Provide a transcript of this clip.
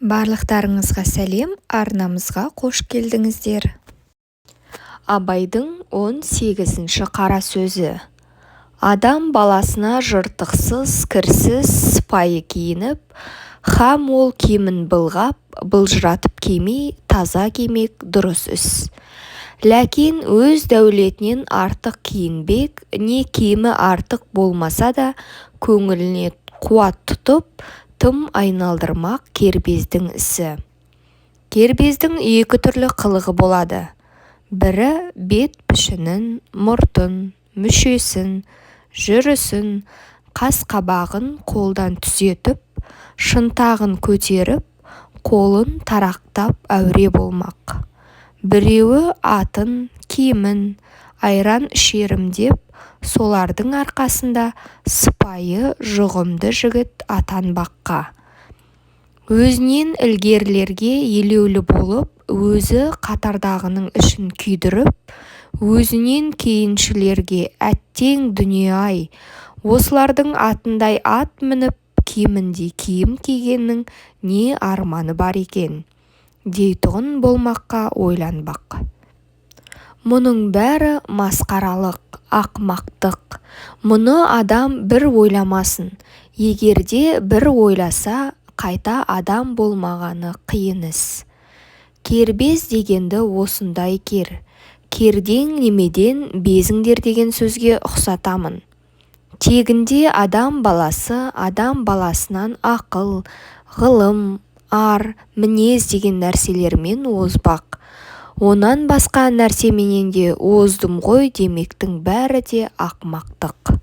Барлықтарыңызға сәлем, арнамызға қош келдіңіздер. Абайдың 18-ші қара сөзі. Адам баласына жыртықсыз, кірсіз, сыпайы киініп, һәм ол киімін былғап, былжыратып кимей, таза кимек дұрыс іс. Ләкин өз дәулетінен артық киінбек, не киімі артық болмаса да, көңіліне қуат тұтып, тым айналдырмақ кербездің ісі. Кербездің екі түрлі қылығы болады. Бірі бет пішінін, мұртын, мүшесін, жүрісін, қас-қабағын қолдан түзетіп, шынтағын көтеріп, қолын тарақтап әуре болмақ. Біреуі атын, киімін, айран ішерім деп, солардың арқасында сыпайы, жұғымды жігіт атанбаққа. Өзінен ілгерілерге елеулі болып, өзі қатардағының ішін күйдіріп, өзінен кейіншілерге әттең дүние-ай, осылардың атындай ат мініп, киіміндей киім кигеннің не арманы бар екен, дейтұғын болмаққа ойланбақ. Мұның бәрі масқаралық, ақымақтық. Мұны адам бір ойламасын. Егерде бір ойласа, қайта адам болмағаны қиын іс. Кербез дегенді осындай кер. Кердең немеден безіңдер деген сөзге ұқсатамын. Тегінде адам баласы адам баласынан ақыл, ғылым, ар, мінез деген нәрселермен озбақ. Онан басқа нәрсеменен де оздым ғой демектің бәрі де ақымақтық.